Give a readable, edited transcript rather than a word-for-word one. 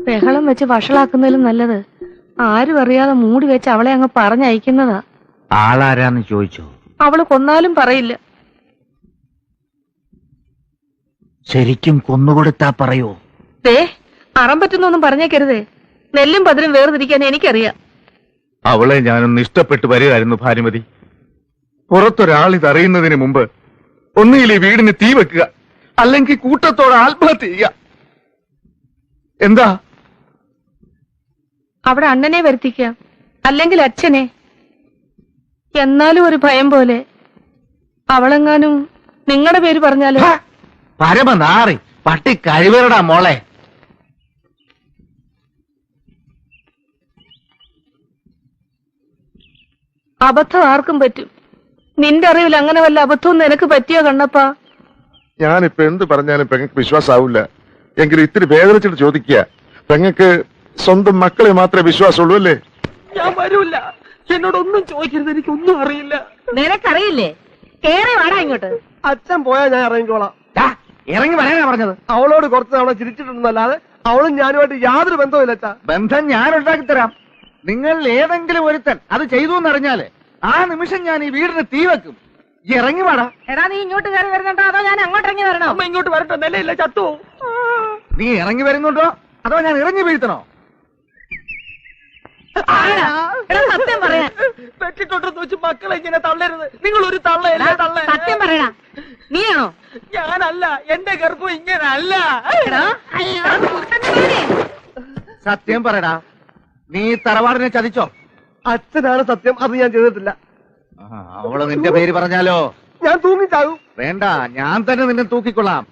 ബഹളം വെച്ച് വഷളാക്കുന്നതിലും നല്ലത് ആരും അറിയാതെ മൂടി വെച്ച് അവളെ അങ്ങ് പറഞ്ഞയക്കുന്നതാ. ആളാരാന്ന് ചോദിച്ചോ? അവള് കൊന്നാലും പറയില്ല. ശരിക്കും കൊന്നുകൊടുത്താ പറയോ? അറം പറ്റുന്നൊന്നും പറഞ്ഞേക്കരുതേ. നെല്ലും പതിരും വേർതിരിക്കാൻ എനിക്കറിയാം. അവളെ ഞാനൊന്ന് ഇഷ്ടപ്പെട്ടു വരികയായിരുന്നു ഭാനുമതി. പുറത്തൊരാൾ ഇതറിയുന്നതിന് മുമ്പ് ഒന്നുകിൽ ഈ വീടിന് തീ വെക്കുക, അല്ലെങ്കിൽ കൂട്ടത്തോടെ ആത്മഹത്യ ചെയ്യുക. എന്താ? അവിടെ അണ്ണനെ വരുത്തിക്കാം, അല്ലെങ്കിൽ അച്ഛനെ. എന്നാലും ഒരു ഭയം പോലെ. അവളെങ്ങാനും നിങ്ങളുടെ പേര് പറഞ്ഞാലോ? പരമനാറി പട്ടി കഴിവരടാ മോളെ. അബദ്ധം ആർക്കും പറ്റും. നിന്റെ അറിവിൽ അങ്ങനെ വല്ല അബദ്ധവും നിനക്ക് പറ്റിയോ കണ്ണപ്പാ? ഞാനിപ്പോ എന്ത് പറഞ്ഞാലും പെങ്ങൾക്ക് വിശ്വാസാവില്ല. എങ്കിലും ഇത്തിരി വേദനിച്ചിട്ട് ചോദിക്കുക, പെങ്ങൾക്ക് സ്വന്തം മക്കളെ മാത്രമേ വിശ്വാസമുള്ളൂ അല്ലേ? ഞാൻ വരൂല്ല. എന്നോടൊന്നും ചോദിക്കരുത്, എനിക്കൊന്നും അറിയില്ല. നിനക്കറിയില്ലേ? കേറി വാടാ ഇങ്ങോട്ട്. അച്ഛൻ പോയാ ഞാൻ ഇറങ്ങിക്കോളാം. ഇറങ്ങി വരാനാ പറഞ്ഞത്. അവളോട് കുറച്ച് തവണ ചിരിച്ചിട്ടുണ്ടെന്നല്ലാതെ അവളും ഞാനുമായിട്ട് യാതൊരു ബന്ധവുമില്ല അച്ഛാ. ബന്ധം ഞാൻ ഉണ്ടാക്കി തരാം. നിങ്ങൾ ഏതെങ്കിലും ഒരുത്തൻ അത് ചെയ്തു എന്നറിഞ്ഞാല് ആ നിമിഷം ഞാൻ ഈ വീടിന് തീ വെക്കും. ഇറങ്ങി വാടാ. എടാ, നീ ഇങ്ങോട്ട് കയറി വരുന്നുണ്ടോ അതോ ഞാൻ അങ്ങോട്ട് ഇറങ്ങി വരണോ? അമ്മ ഇങ്ങോട്ട് വരട്ടെ, നിലയില്ല ചത്തു. നീ ഇറങ്ങി വരുന്നുണ്ടോ അതോ ഞാൻ ഇറങ്ങി വീഴ്ത്തണോ? സത്യം പറയാ. പെട്ടിട്ടുണ്ടെന്ന് വെച്ച് മക്കളെ ഇങ്ങനെ തള്ളരുത്. നിങ്ങൾ ഒരു തള്ളയല്ലേ തള്ള. സത്യം പറയടാ. നീയാണോ? ഞാനല്ല, എന്റെ ഗർഭം ഇങ്ങനല്ല. സത്യം പറയടാ, നീ തറവാടിനെ ചതിച്ചോ? അച്ഛനാണ് സത്യം, അത് ഞാൻ ചെയ്തിട്ടില്ല. അവള് നിന്റെ പേര് പറഞ്ഞാലോ? ഞാൻ തൂങ്ങിച്ചാകും. വേണ്ട, ഞാൻ തന്നെ നിന്നെ തൂക്കിക്കൊള്ളാം.